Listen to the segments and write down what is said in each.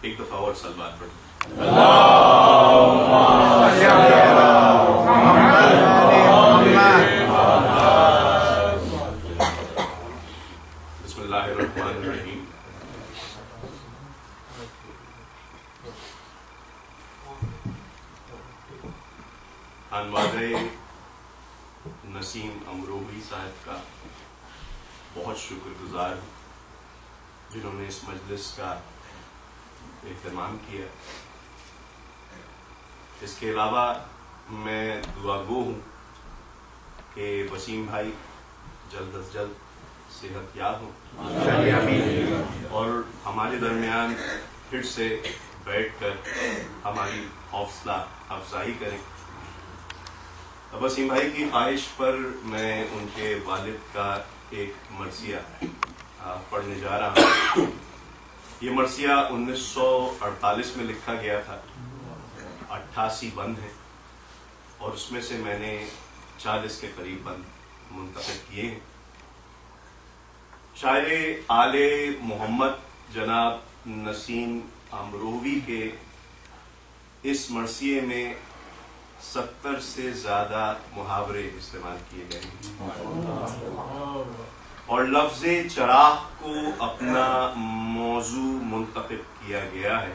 ایک دفعہ اور سلوات پڑھیں. بسم اللہ الرحمن الرحیم. خانوادہ نسیم امروہی صاحب کا بہت شکر گزار ہوں جنہوں نے اس مجلس کا اہتمام کیا. اس کے علاوہ میں دعا گو ہوں کہ وسیم بھائی جلد از جلد صحت یاب ہوں اور ہمارے درمیان پھر سے بیٹھ کر ہماری حوصلہ افزائی کریں. وسیم بھائی کی خواہش پر میں ان کے والد کا ایک مرثیہ پڑھنے جا رہا ہوں. یہ مرثیہ 1948 میں لکھا گیا تھا, 88 بند ہیں اور اس میں سے میں نے 40 کے قریب بند منتخب کیے ہیں. شاعر آل محمد جناب نسیم امروہی کے اس مرثیے میں 70 سے زیادہ محاورے استعمال کیے گئے ہیں اور لفظ چراغ کو اپنا موضوع منتخب کیا گیا ہے.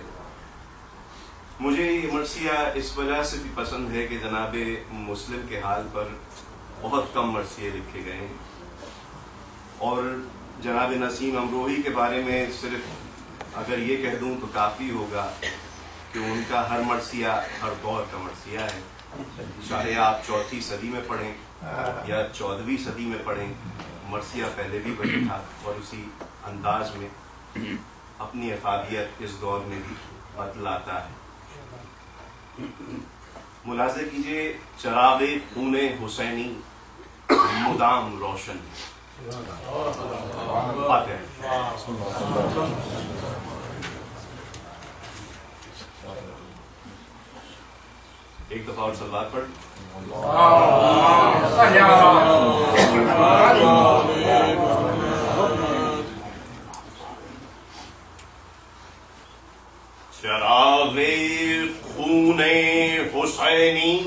مجھے یہ مرثیہ اس وجہ سے بھی پسند ہے کہ جناب مسلم کے حال پر بہت کم مرثیے لکھے گئے ہیں اور جناب نسیم امروہی کے بارے میں صرف اگر یہ کہہ دوں تو کافی ہوگا کہ ان کا ہر مرثیہ ہر دور کا مرثیہ ہے. چاہے آپ 4ویں صدی میں پڑھیں یا 14ویں صدی میں پڑھیں, مرثیہ پہلے بھی وہی تھا اور اسی انداز میں اپنی افادیت اس دور میں بھی بتلاتا ہے. ملاحظہ کیجئے, چراغ خون حسینی مدام روشن. ایک دفعہ اور سلوات پڑھ. چراغ خون حسینی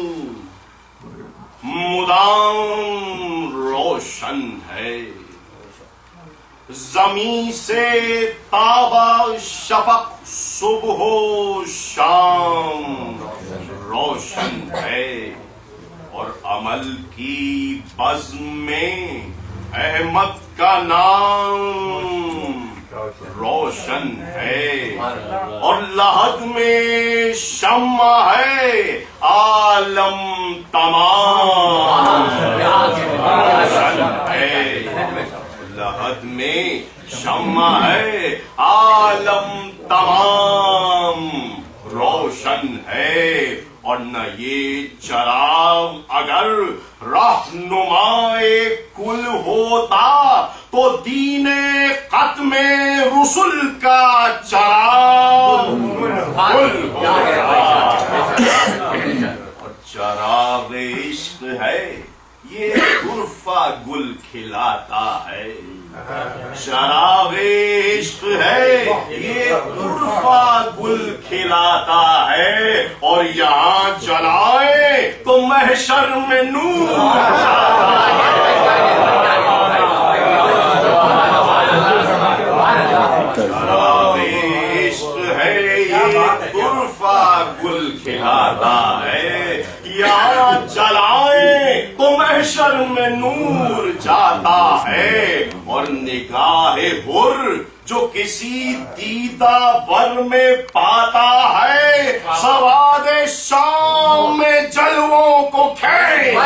مدام روشن ہے, زمین سے تابا شفق صبح و شام روشن ہے اور عمل کی بزم میں احمد کا نام روشن ہے اور لحد میں شمع ہے عالم تمام روشن ہے. لحد میں شمع ہے عالم تمام روشن ہے اور نہ یہ چراغ اگر رہنمائے کل ہوتا تو دین ختم رسل کا چراغ کل ہوتا. اور چراغ عشق ہے یہ عرفہ گل کھلاتا ہے. چراغ عشق ہے یہ عرفہ گل کھلاتا ہے اور یہاں جلائے تو محشر میں نور جاتا ہے. چراغ عشق ہے یہ عرفہ گل کھلاتا ہے, یہاں جلائے تو محشر میں نور جاتا ہے اور نگاہ حر جو کسی دیدہ ور میں پاتا ہے سواد شام میں جلووں کو کھینچ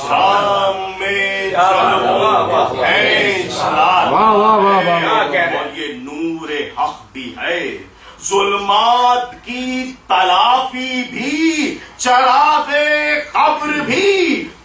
شام میں جلووں کو کھینچ لاتا ہے اور یہ نور حق بھی ہے. ظلمات کی تلافی بھی چراغ قبر بھی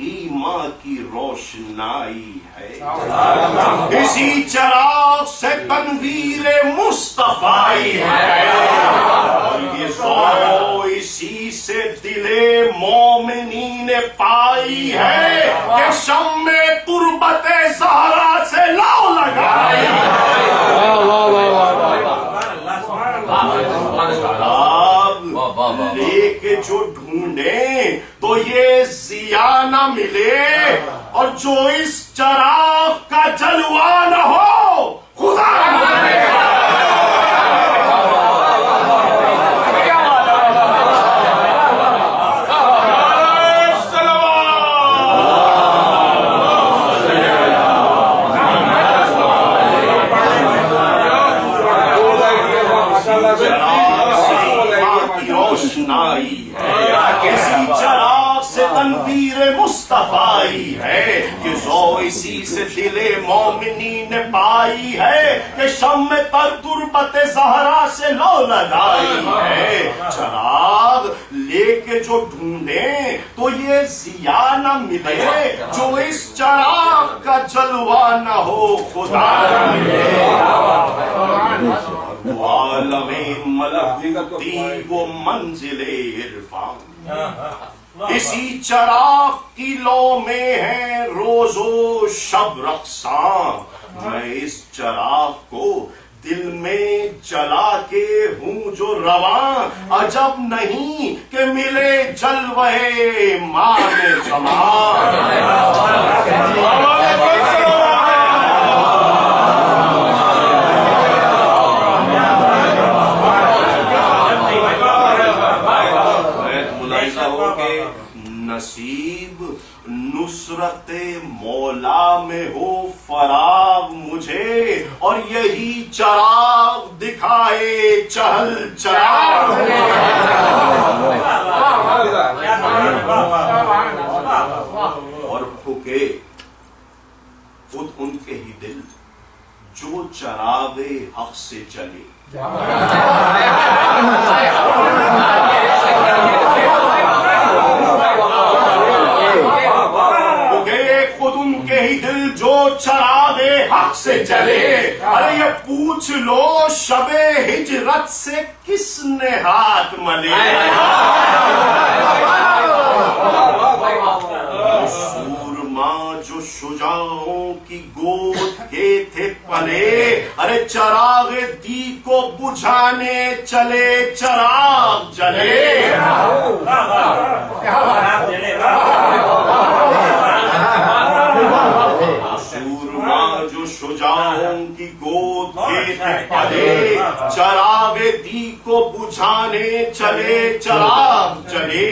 ایمان کی روشنائی ہے، اسی چراغ سے تنویر مصطفی ہے، اور یہ ضوء اسی سے دل مومنین پائی ہے کہ شمع تربت زہرا سے لو لگائی ہے۔ لے کے جو ڈھونڈیں تو یہ ضیا نہ ملے، اور جو اس چراغ کا جلوہ نہ ہو خدا نہ ملے۔ کسی چراغ سے تنویر مصطفی ہے کہ ضوء اسی سے دل مومنین پائی ہے کہ شمع پر تربت زہرا سے لو لگائی ہے۔ چراغ لے کے جو ڈھونڈیں تو یہ ضیا نہ ملے، جو اس چراغ کا جلوہ نہ ہو خدا نہ ملے۔ عالم ملکوتی وہ منزل عرفان، اسی چراغ کی لو میں ہے روز و شب رقصاں۔ میں اس چراغ کو دل میں جلا کے ہوں جو رواں، عجب نہیں کہ ملے جلوہ ماہ زمان۔ نصیب نصرت مولا میں ہو فراغ مجھے، اور یہی چراغ دکھائے چہل چراغ۔ اور پھکے خود ان کے ہی دل جو چراغ حق سے چلے، خود ان کے ہی دل جو چراغ حق سے چلے۔ ارے یہ پوچھ لو شب ہجرت سے کس نے ہاتھ ملے، سورما جو شجاعوں کی گود کے تھے پلے، ارے چراغ دی کو بجھانے چلے چراغ جلے۔ سورما جو شجاعوں کی گود کے تھے پلے، چراغ دی کو بجھانے چلے چراغ جلے۔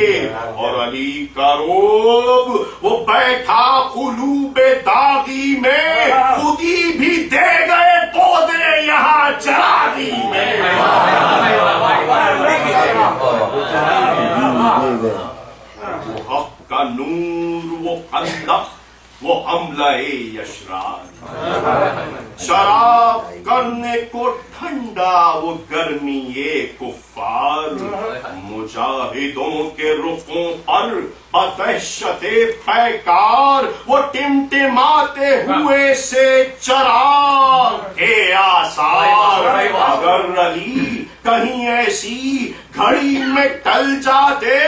اور علی کا روب وہ بیٹھا قلوب داغی میں، خودی بھی دے گئے پودے یہاں چراغی میں۔ وہ حق کا نور وہ خندق وہ حملہ یشرار، شراب کرنے کو ٹھنڈا وہ گرمی کفار، مجاہدوں کے رخوں پر بدہشت پیکار، وہ ٹمٹماتے ہوئے سے چراغ کے آثار۔ اگر علی کہیں ایسی گھڑی میں ٹل جاتے،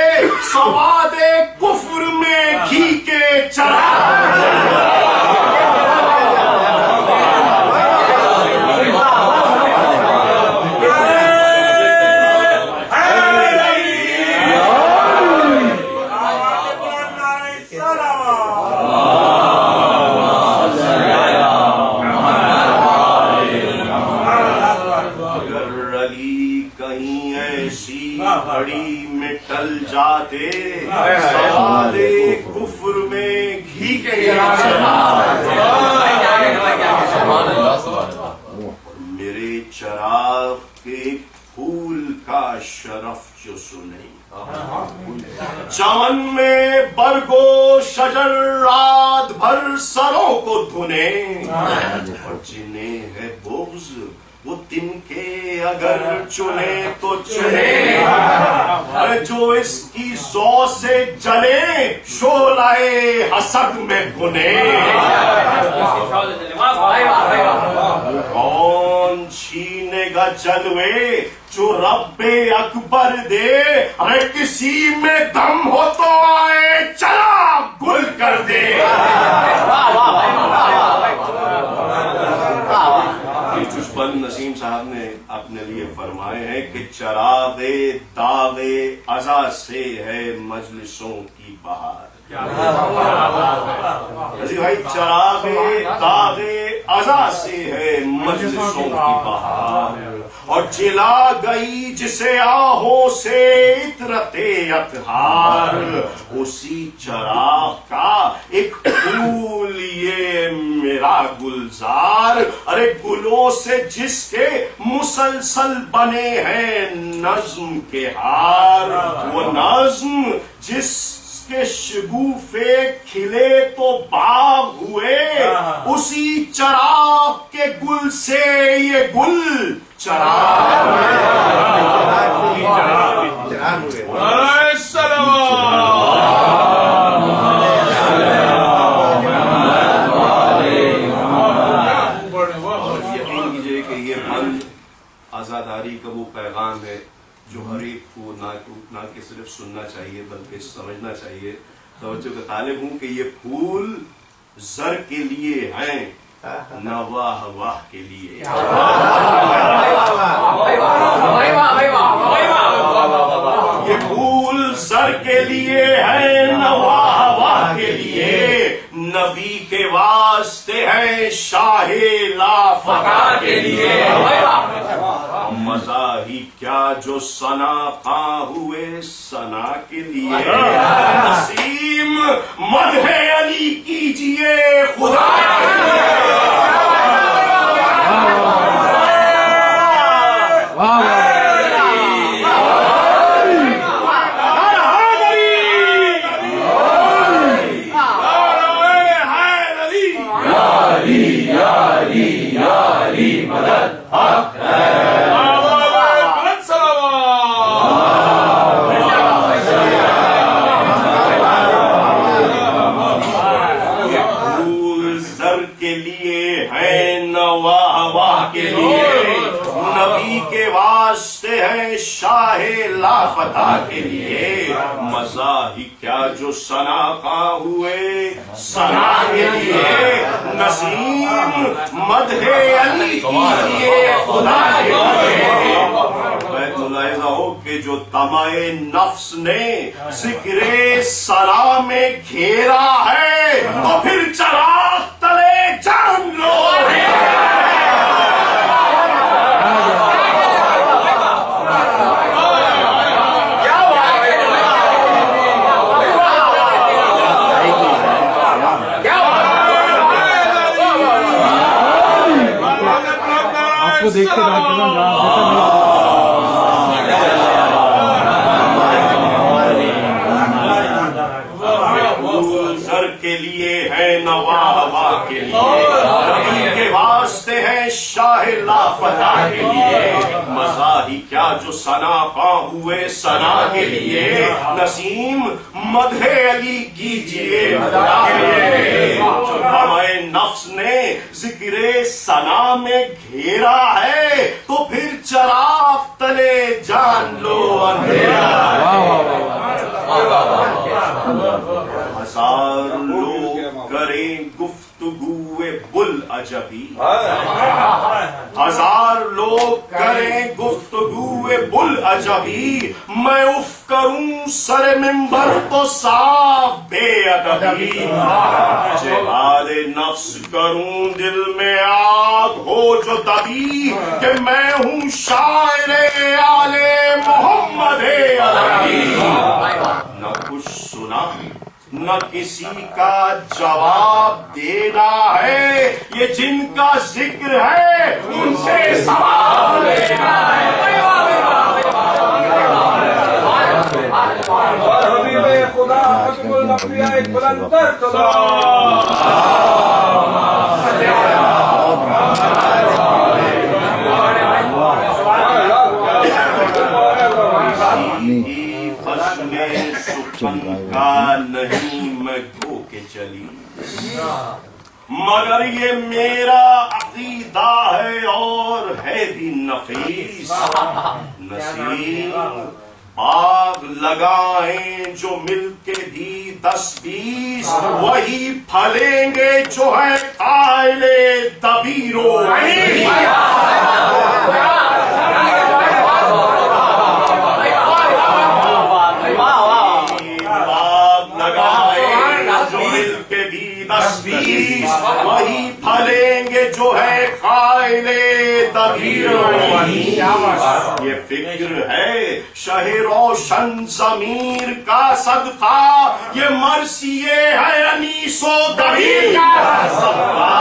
سواد کفر میں گھی کے چراغ۔ گھڑی میں ٹل جاتے، سواد کفر میں گھی کے میرے چراغ کے پھول کا شرف جو سنے، چمن میں برگو شجر رات بھر سروں کو کو دھنے، اور جنہیں ہے بغض وہ تنکے اگر چنے تو چنے، جو اس کی ذو سے جلے شعلہ حسد میں بھنے۔ کون چھینے گا جلوے جو رب اکبر دے، ارے کسی میں دم ہو تو آئے چلا گل کر دے۔ چشپن نسیم صاحب نے اپنے لیے فرمائے ہیں کہ چراغ داغ ازا سے ہے مجلسوں کی بہار۔ بھائی چراغ داغ ازا سے ہے مجلسوں کی بہار، اور جلا گئی جسے آہوں سے عطرت اطہار، اسی چراغ کا ایک پھول یہ میرا گلزار، ارے گلوں سے جس کے مسلسل بنے ہیں نظم کے ہار، وہ نظم جس کے شگوفے کھلے تو باغ ہوئے، اسی چراغ کے گل سے یہ گل چراغ یقین کیجیے کہ یہ بند آزاداری کا وہ پیغام ہے جو ہر ایک کو نہ کہ صرف سننا چاہیے بلکہ سمجھنا چاہیے۔ توجہ کا طالب ہوں کہ یہ پھول زر کے لیے ہیں نہ واہ واہ کے لیے۔ یہ پھول زر کے لیے ہیں نہ واہ واہ کے لیے، نبی کے واسطے ہیں شاہ لا فقار کے لیے۔ مزہ ہی کیا جو ثنا خواں ہوئے ثنا کے لیے، نسیم مدح علی کیجئے خدا کے لیے۔ شاہ لا فتح کے لیے، مزہ ہی کیا جو ثنا خواں ہوئے ثنا کے لیے، نسیم مدح علی کیجئے خدا کے لیے۔ ملاحظہ ہو کہ جو طمع نفس نے ذکر ثنا میں گھیرا ہے، تو پھر چراغ تلے جان لو دیکھتے سر کے لیے ہے نواہ واہ کے لیے، نبی کے واسطے ہے شاہ لا فتح کے لیے، مزہ ہی کیا جو ثنا خواں ہوئے ثنا کے لیے، نسیم مدح علی کیجئے خدا کے لیے۔ جو طمع نفس نے ذکر ثنا میں گھیرا ہے، تو پھر چراغ تلے جان لو اندھیرا۔ ہزار لوگ کریں گفتگوئے بل عجبی، ہزار لوگ کریں گفتگوئے بل عجبی، میں اف کروں سر منبر تو صاف بے ادبی، جہاد نفس کروں دل میں آگ ہو جو دبی، کہ میں ہوں شاعر آل محمد عربی۔ نہ کچھ سنا نہ کسی کا جواب دینا ہے، یہ جن کا ذکر ہے ان سے سوال لینا ہے۔ حبیب خدا کا نہیں میں دھو کے چلی، مگر یہ میرا عقیدہ ہے اور ہے بھی نفیس۔ نسیم باغ لگائیں جو مل کے بھی 10-20، وہی پھلیں گے جو ہے قائل دبیر و عین۔ وہی پھلیں گے جو ہے قائل دبیر و عین۔ یہ فکر ہے شہ روشن ضمیر کا صدقہ، یہ مرثیے ہے انیس و دبیر کا صدقہ۔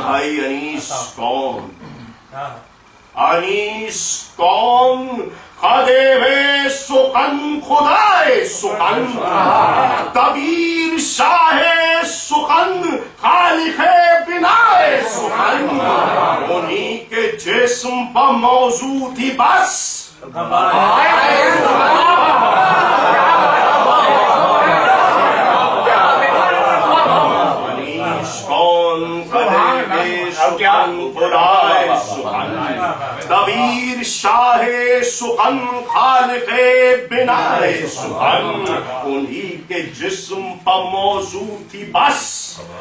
بھائی انیس کون؟ انیس کون؟ خدے سخن خدائے سخن، دبیر شاہ سخن، خالق بنائے سخن، انہی کے جسم پر موضوع تھی بس۔ انیس کون؟ خدے سخن خدائے سخن، دبیر شاہ سخن، خالق بنائے سخن، انہی کے جسم پر موضوع تھی بس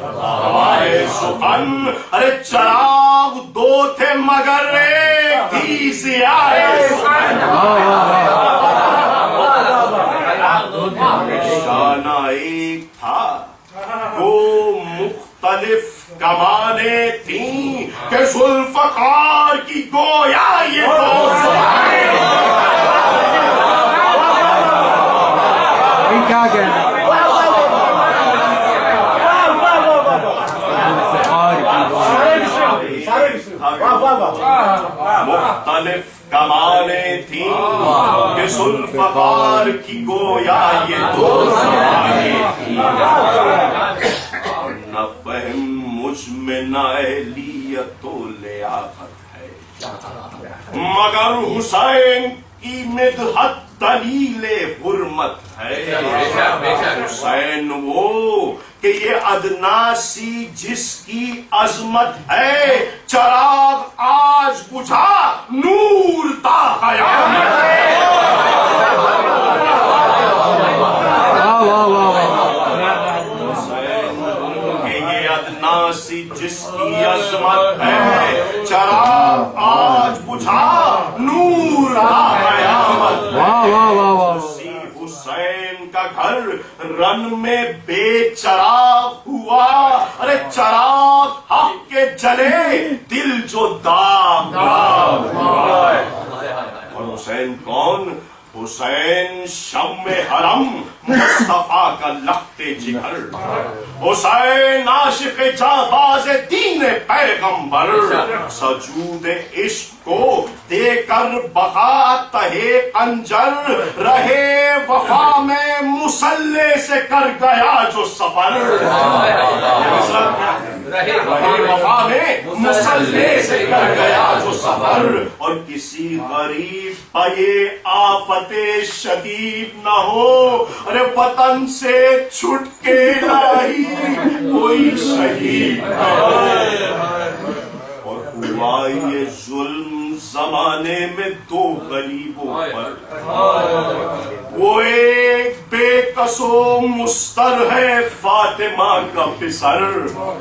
ہمارے سخن۔ ارے چراغ دو تھے مگر ایک تھی ضیائے سخن۔ نشانہ ایک تھا، دو مختلف کمانیں تھیں کہ ذوالفقار کی گویا یہ دو زبانیں۔ کیا کہنا مختلف کمانیں تھیں کہ ذوالفقار کی گویا یہ دو زبانیں تھیں۔ نہ فہم مجھ میں نہ اہلیت و لیاقت ہے، مگر حسین کی مدحت دلیل حرمت ہے۔ حسین وہ کہ یہ ادنا سی جس کی عظمت ہے، چراغ آج بجھا نور تا قیامت ہے۔ سی جس کی عظمت ہے، چراغ آج بجھا نور تا قیامت ہے۔ اسی حسین کا گھر رن میں بے چراغ ہوا، ارے چراغ حق کے جلے دل جو داغ ہوا۔ اور حسین کون؟ حسین شم حرم، مصطفیٰ کا لخت جگر، حسین عاشق جانباز دین پیغمبر، سجود عشق کو دے کر بقا تہے خنجر، رہے وفا میں مسلح سے کر گیا جو سفر۔ رہے وفا میں مسلح سے کر گیا جو سفر، اور کسی غریب پر یہ آفت شدید نہ ہو، ارے وطن سے چھٹ کے لائی کوئی شہید نہ ہو۔ اور ہوا یہ ظلم زمانے میں دو غریبوں پر، وہ ایک بے کس و مستر ہے فاطمہ کا پسر،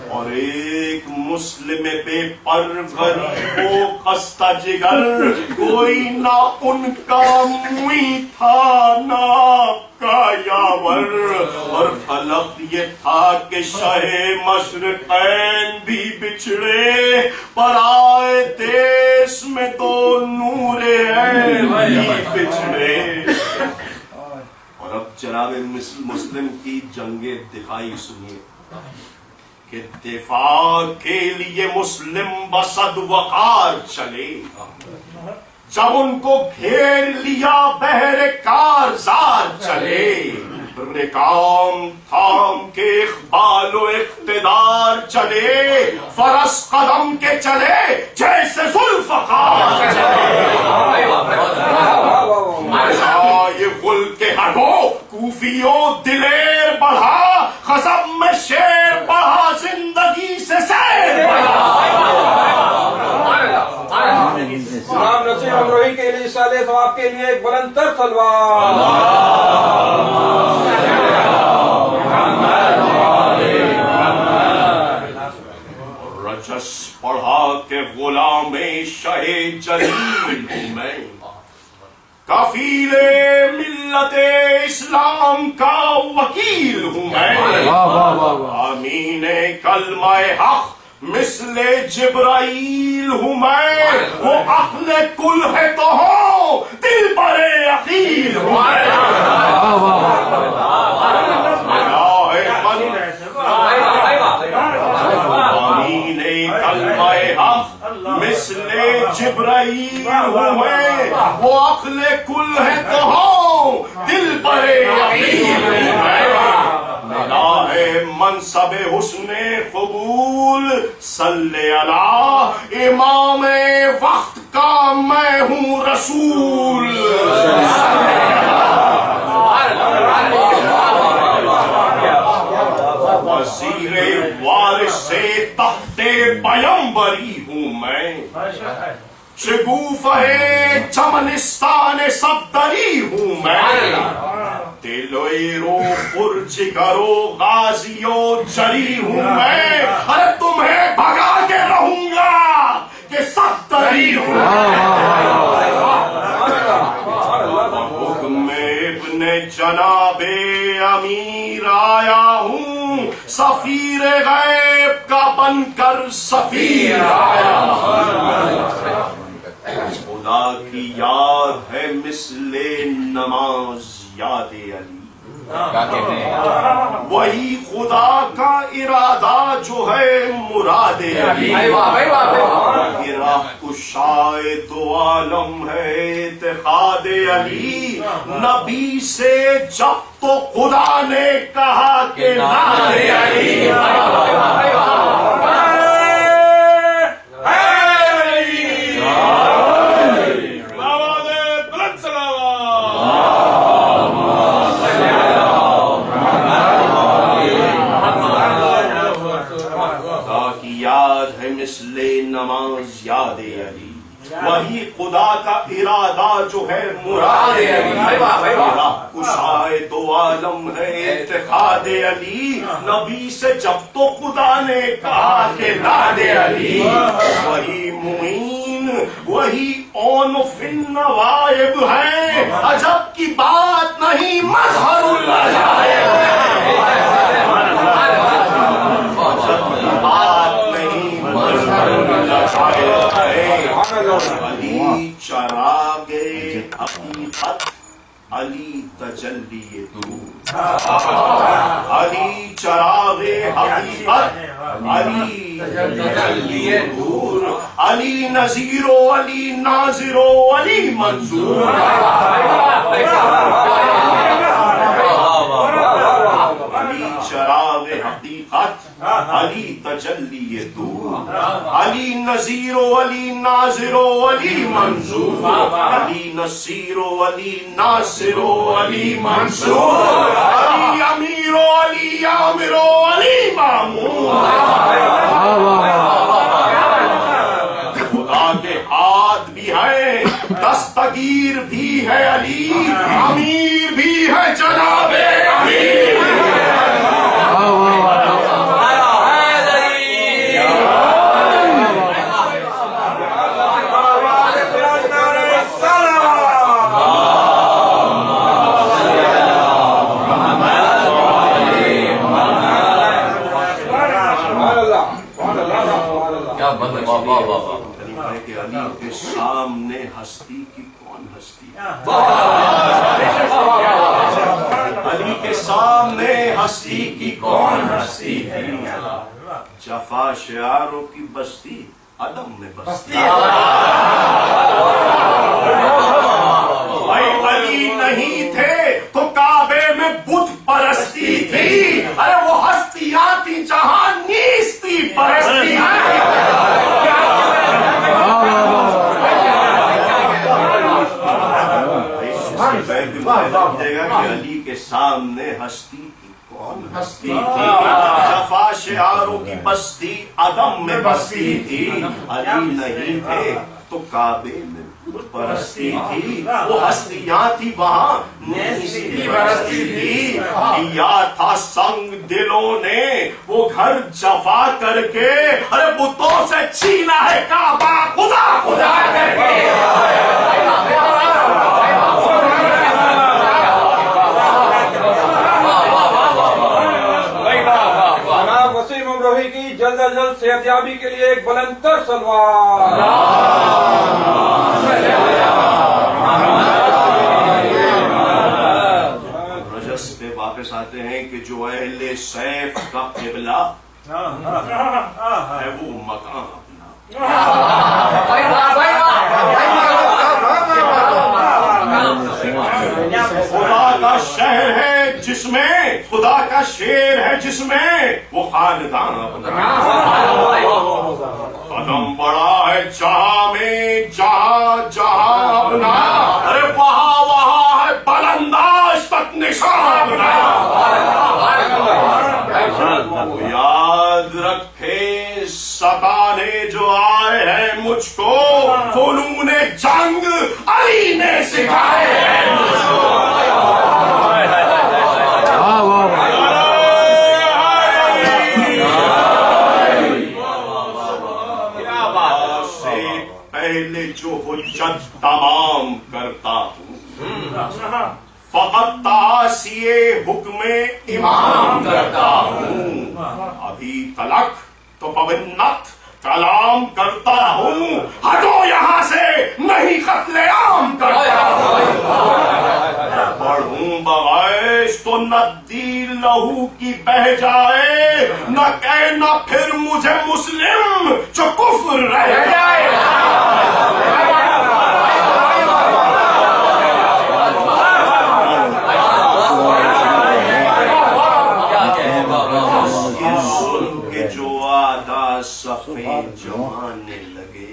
اور ایک مسلم بے پر غریب و خستہ جگر، کوئی نہ ان کا موئی تھا نہ آپ کا یاور۔ اور خلق یہ تھا کہ شہ مشرقین بھی بچھڑے، پر آئے دیس میں دو نور عین بھی بچھڑے۔ اور اب جناب مسلم کی جنگ دفاعی سنیے کہ دفاع کے لیے مسلم بصد وقار چلے، جب ان کو گھیر لیا بہر کارزار چلے، رکام تھام کے اقبال و اقتدار چلے، فرس قدم کے چلے جیسے ذوالفقار چلے۔ یہ گل کے ہٹو کوفیوں دلیر بڑھا، خزب میں شیر بڑھا، زندگی سے سیر بڑھا۔ امام نصیر امروہی کے لیے صالح ثواب کے لیے ایک بلند تر تلوار۔ رجس پڑھا کہ غلام شہ جلیل ہوں میں، کفیل ملت اسلام کا وکیل ہوں میں، امین کلمہ حق مثل جبرائیل ہوں میں، وہ عقل کل ہے تو ہو دل پر عقیل ہوں میں۔ امین کلمہ حق مثل جبرائیل ہوں میں، وہ عقل کل ہے تو ہو دل پر عقیل ہوں میں۔ ملا ہے منصب حسن قبول، صلی علی امام وقت کا میں ہوں رسول۔ وزیر وارث سے تحت پیمبری ہوں میں، شگوفہ چمنستان صفدری ہوں میں، دل و روح پر جگر و غازی و جری ہوں میں، ارے تمہیں بھگا کے رہوں گا کہ صفدری ہوں میں۔ حکم ابن جناب امیر آیا ہوں، سفیر غیب کا بن کر سفیر آیا ہوں۔ خدا کی یاد ہے مثل نماز یاد علی، وہی خدا کا ارادہ جو ہے مراد علی، راہ کشائے دو عالم ہے اتحاد علی، نبی سے جب تو خدا نے کہا کہ ناد علی۔ نماز یاد علی، وہی خدا کا ارادہ جو ہے مراد علی، راہ کشائے دو عالم ہے اتحاد علی، نبی سے جب تو خدا نے کہا کہ ناد علی، وہی معین وہی اون فی النوائب ہے، عجب کی بات نہیں مظہر العجائب ہے، علی چراغ حقیقت علی تجلی دور، علی چراغ حقیقت علی تجلی دور، علی نذیر و علی ناظر و علی منظور، علی چراغ حقیقت علی تجلی دور، علی نذیر و علی ناظر و علی منظور، علی نصیر و علی ناصر و علی منصور، علی امیر و علی عامر و علی مامور۔ خدا کے ہاتھ بھی ہے، دستگیر بھی ہے علی، امیر بھی ہے جناب امیر۔ علی کے سامنے ہستی کی کون ہستی، علی کے سامنے ہستی کی کون ہستی، جفا شعاروں کی بستی عدم میں بستی بھائی علی نہیں تھے تو کعبے میں بت پرستی تھی. ارے وہ ہستیاں تھی جہاں نیستی پرستی جائے گا کہ علی کے سامنے ہستی کی کون ہستی تھی. جفا شعاروں کی بستی عدم میں بستی تھی. علی نہیں تھے تو کعبے میں پرستی تھی. وہ ہستیاں تھی وہاں نیستی پرستی تھی. لیا تھا سنگ دلوں نے وہ گھر جفا کر کے. ارے بتوں سے چھینا ہے کعبہ خدا خدا کر کے. کی جلد از جلد صحت یابی کے لیے ایک بلند تر سلوات. رجس پہ واپس آتے ہیں کہ جو اہل سیف کا قبلہ ہے وہ مکان اپنا. خدا کا شہر ہے جس میں خدا کا شیر ہے جس میں وہ خاندان اپنا. قدم بڑا ہے جہاں میں جہاں جہاں اپنا. ارے وہاں وہاں ہے بلنداش تک نشان اپنا. یاد رکھے ستانے جو آئے ہیں مجھ کو فنون جنگ علی نے سکھائے ہیں مجھ کو. پہلے جو حجت تمام کرتا ہوں فقط تعصیے حکم امام کرتا ہوں. ابھی تلک تو پابندت کلام کرتا ہوں. ہٹو یہاں سے نہیں قتل عام کرتا ہوں. پڑھوں بغیش تو ندی لہو کی بہ جائے. نہ کہنا پھر مجھے مسلم جو کفر رہ جائے. سفید جوانے لگے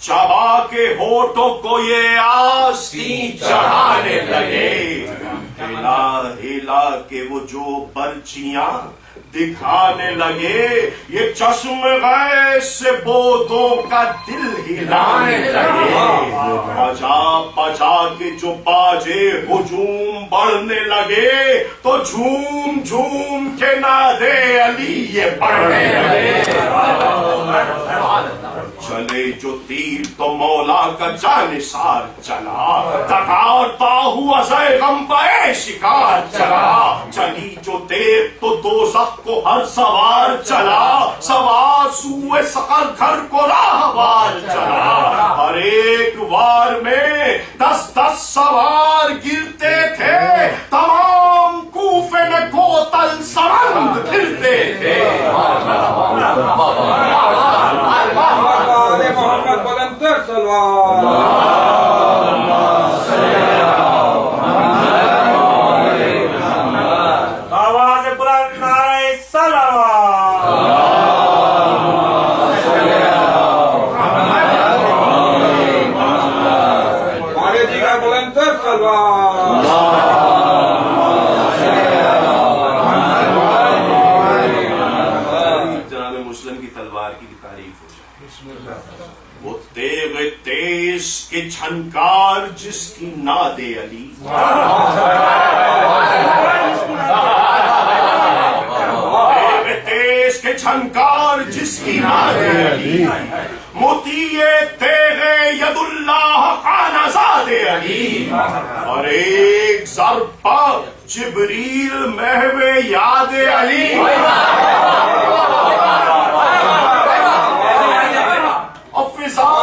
چبا کے ہونٹوں کو یہ آستین چڑھانے لگے. ہلا ہلا کے وہ جو برچیاں دکھانے لگے یہ چشم غیث سے بودوں کا دل ہلانے لگے. پجا پجا کے جو باجے ہجوم بڑھنے لگے تو جھوم جھوم کے نادے علی یہ پڑھنے لگے. چلے جو تیر تو مولا کا جانثار چلا. تکاتا ہوا غم پہ شکار چلا. چلی جو تیر تو دوزخ کو ہر سوار چلا. سوار سوئے سقر گھر کو راہوار چلا. ہر ایک وار میں 10 سوار گرتے تھے. تمام کوفے میں کوتل سرند پھرتے تھے. محمد بلند تر سلوات. آواز بلند نعرہ سلوات. ہمارے جی کا بلند تر سلوات. جناب مسلم کی تلوار کی تعریف ہو جائے. وہ تیغ تیز کے جھنکار جس کی ناد علی. تیغ تیز کے جھنکار جس کی ناد علی. موتی تیغ ید اللہ خانہ زاد علی. اور ایک ضربہ جبریل محو یاد علی.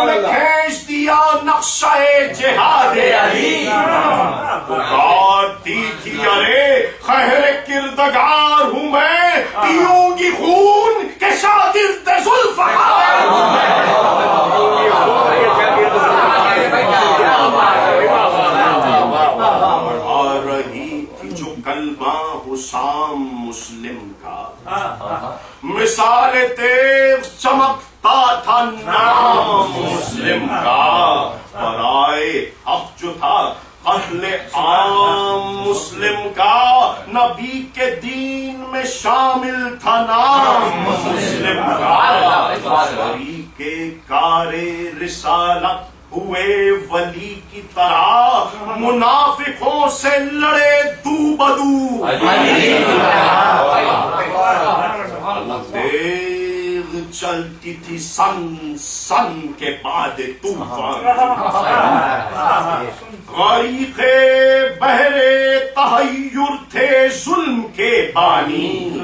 کھینچ دیا نقشہ جہاد علی. پکارتی تھی ارے خیر کردگار ہوں میں. پیوں گی خون کے شاگرد ذوالفقار. مثال تیغ چمکتا تھا نام مسلم کا، برائے حق جو تھا قتل عام مسلم کا، نبی کے دین میں شامل تھا نام مسلم کا، شریک کار رسالت ہوئے ولی کی طرح، منافقوں سے لڑے دو بدو، تیغ چلتی تھی سن سن کے بعد طوفان، غریق بحرے تحیر تھے ظلم کے بانی،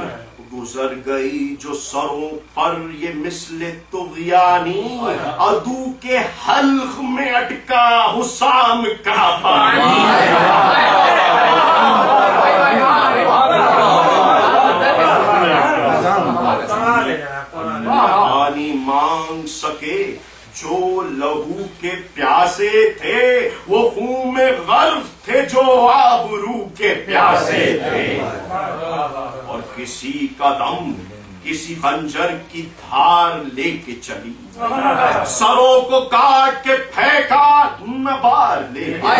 گزر گئی جو سروں پر یہ مثل طغیانی، عدو کے حلق میں اٹکا حسام کا پانی، پانی مانگ سکے جو لہو کے پیاسے تھے، وہ خون میں غرق تھے جو آبرو کے پیاسے تھے، اور کسی کا دم کسی خنجر کی دھار لے کے چلی، سروں کو کاٹ کے پھینکا نہ بار لے کے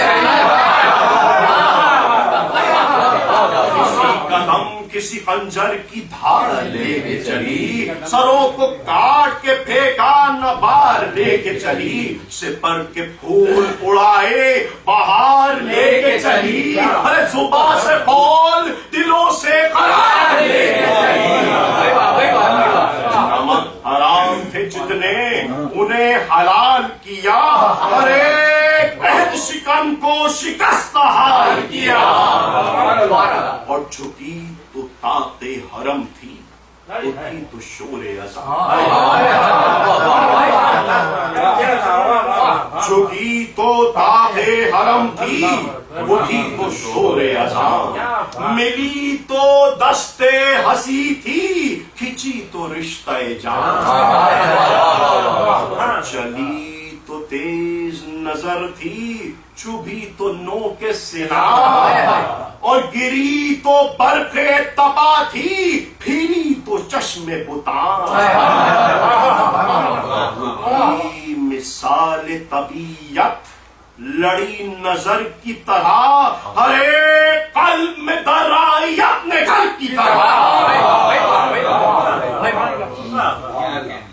کسی کا دم کسی خنجر کی دھار لے کے چلی، سروں کو کاٹ کے پھینکا نہ بار لے کے چلی، سپر کے پھول اڑائے بہار لے کے چلی، ارے زباں سے بول دلوں سے قرار لے کے چلی، نمک حرام تھے جتنے انہیں حلال کیا، ارے عہد شکن کو شکست حال کیا، اور جھکی تو طاقت حرم تھی، اٹھی تو شور اذان، جھکی تو طاقت حرم تھی، اٹھی تو شور اذان، ملی تو دستے ہنسی تھی، کھچی تو رشتہ جان، چلی تو تیز نظر تھی، چبھی تو نو کے سنا، اور گری تو برق تپا تھی، پھری تو چشم بتان، مثال طبیعت لڑی نظر کی طرح، ہر ایک قلب میں درائیت نے گھر کی طرح،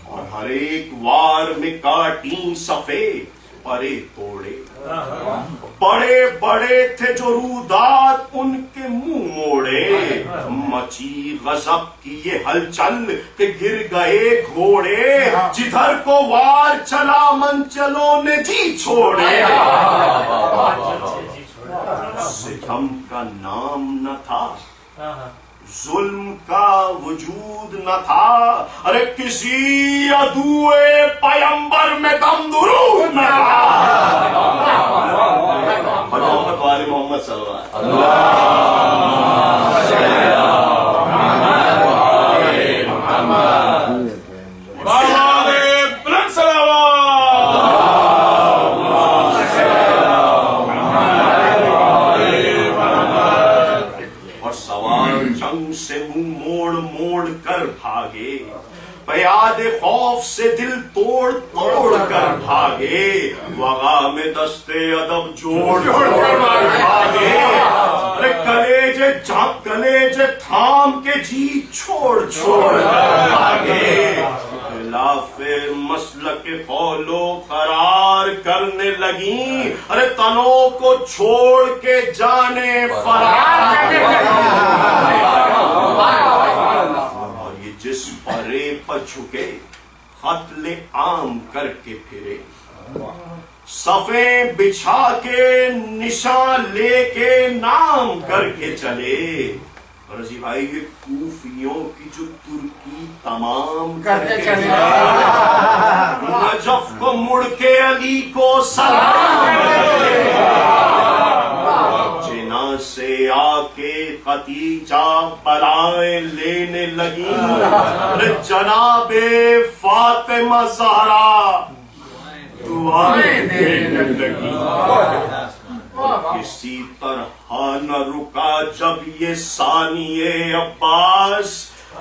اور ہر ایک وار میں کاٹیں صفے پرے توڑے، بڑے بڑے تھے جو رودات ان کے منہ موڑے، مچی غضب کی یہ ہلچل کہ گر گئے گھوڑے، جدھر کو وار چلا منچلوں نے جی چھوڑے، ستم کا نام نہ تھا، ظلم کا وجود نہ تھا، ارے کسی عدوئے پیمبر میں دم درود نہ تھا، محمد والے محمد صلی اللہ علیہ پیاد خوف سے دل توڑ توڑ کر بھاگے، وغا میں دستے ادب جوڑ جوڑ کر بھاگے، ارے کلیجے تھام کے جی چھوڑ چھوڑ کر بھاگے، خلاف مسلک قول و قرار کرنے لگیں، ارے تنوں کو چھوڑ کے جانے فرار، جس پرے پر جھکے قتل عام کر کے پھرے، صفیں بچھا کے نشان لے کے نام کر کے چلے، رضی بھائی یہ کوفیوں کی جو ترکی تمام کر کے چلے، نجف کو مڑ کے علی کو سلام جنا سے آ کے ختیجہ بلائیں لینے لگی، جناب فاطمہ زہرا دعائیں دینے لگی، کسی طرح نہ رکا جب یہ ثانیے عباس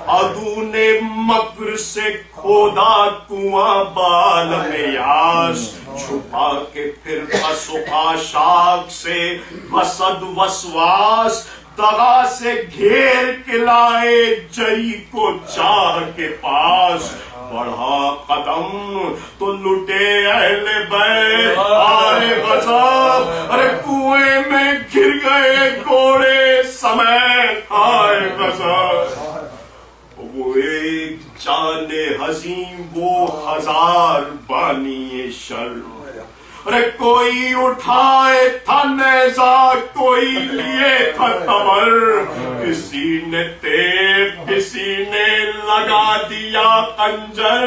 عدو نے مکر سے کھودا کنواں بال میں یاس، چھپا کے پھر پس و خاشاک سے وسد وسواس، دغا سے گھیر کے لائے جئی کو چاہ کے پاس، بڑھا قدم تو لٹے اہل بیت آئے غضب، ارے کنویں میں گر گئے گھوڑے سمیت آئے غضب، وہ ایک جان حزین وہ ہزار بانی شر، ارے کوئی اٹھائے تھا نیزہ کوئی لیے تھا تبر، کسی نے تیغ کسی نے لگا دیا خنجر،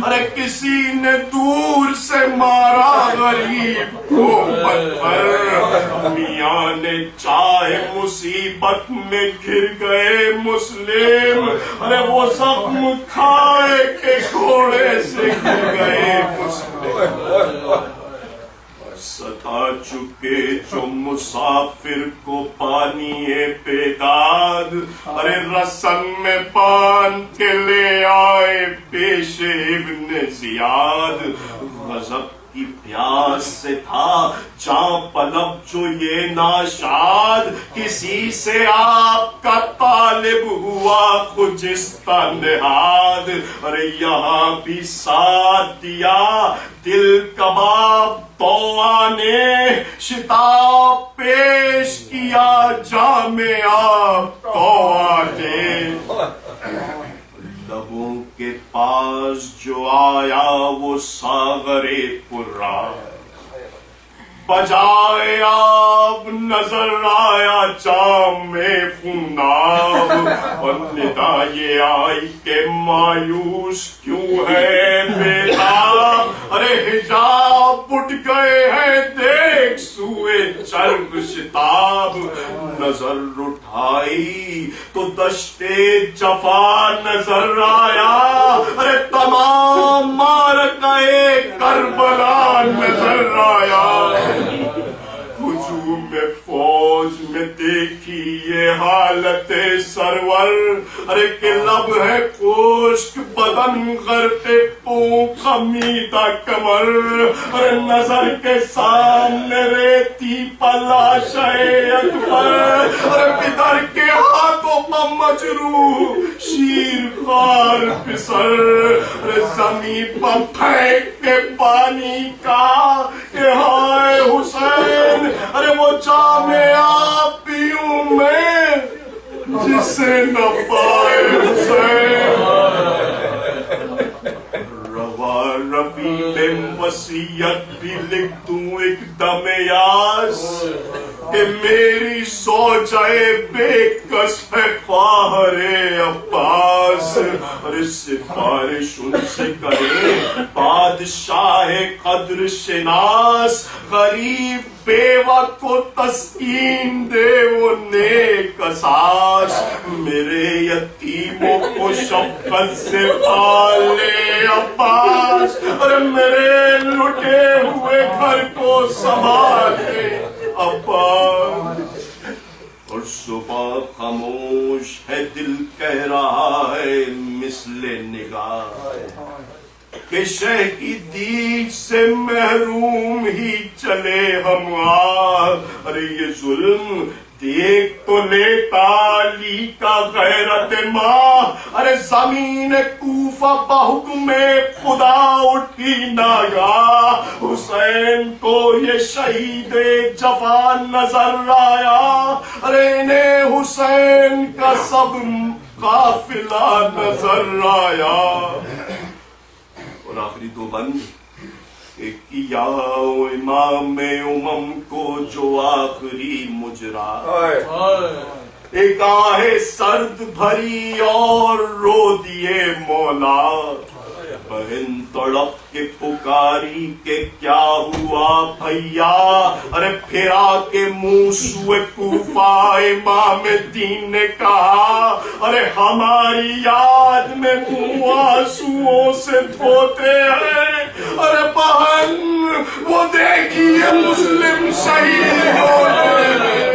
ارے کسی نے دور سے مارا غریب کو پتھر، میاں نے چاہے مصیبت میں گر گئے مسلم، ارے وہ زخم کھائے کے گھوڑے سے گر گئے مسلم، ستا چکے جو مسافر کو پانی بیداد، ارے رسن میں باندھ کے لے آئے پیش ابن زیاد، غضب کی پیاس سے تھا جاں پلب جو یہ ناشاد، کسی سے آپ کا طالب ہوا خجستہ نہاد، ارے یہاں بھی ساتھ دیا دل کباب تو نے، شتاب پیش کیا جام آپ تو نے، لبوں کے پاس جو آیا وہ ساغر پرا، بجائے آب نظر آیا جام میں خوناب، اور ندا یہ آئی کہ مایوس کیوں ہے بیداب، ارے حجاب اٹھ گئے ہیں دیکھ سوئے چرب شتاب، نظر اٹھائی تو دشتے جفا نظر آیا، ارے تمام مارکے کربلا نظر آیا، ہجوم فوج میں دیکھی یہ حالت سرور، ارے کہ لب ہے خشک بدن غرق پوں خمیدہ کمر، ارے نظر کے سامنے ریتی پلاشہ اکبر، ارے پدر کے ہاتھوں پر مجروح شیر خار پسر، ارے زمین پر پھینک کے پانی کا کہ ہائے حسین، ارے وہ جام آپ پیوں میں جسے نہ پائے حسین، روا ربی میں وصیت بھی لکھ دوں ایک دم یاس، کہ میری سوچائے بے کس ہے خواہر عباس، ارے سفارش ان سے کرے بادشاہ قدر شناس، غریب بیوہ کو تسکین دے وہ نیک اساس، میرے یتیموں کو شفقت سے پالے عباس، ارے میرے لٹے ہوئے گھر کو سنبھالے عباس، اور صبح خاموش ہے دل کہہ رہا ہے مثل نگاہ، کہ شہ کی دیج سے محروم ہی چلے ہم ارے یہ ظلم دیکھ تو لیتا علی کا غیرت ماں، ارے زمین کوفہ بحکم خدا اٹھی ناگاہ، حسین کو یہ شہید جوان نظر آیا، ارے انہیں حسین کا سب قافلہ نظر آیا، اور آخری دو بند، ایک کیا امام امم کو جو آخری مجرا، ایک آہ سرد بھری اور رو دیے مولا، بہن تڑپ کے پکاری کہ کیا ہوا بھیا، ارے پھرا کے منہ سوئے کوفہ امام دین نے کہا، ارے ہماری یاد میں منہ آنسوؤں سے دھوتے ہیں، ارے بہن وہ دیکھیے مسلم شہید ہوتے ہیں،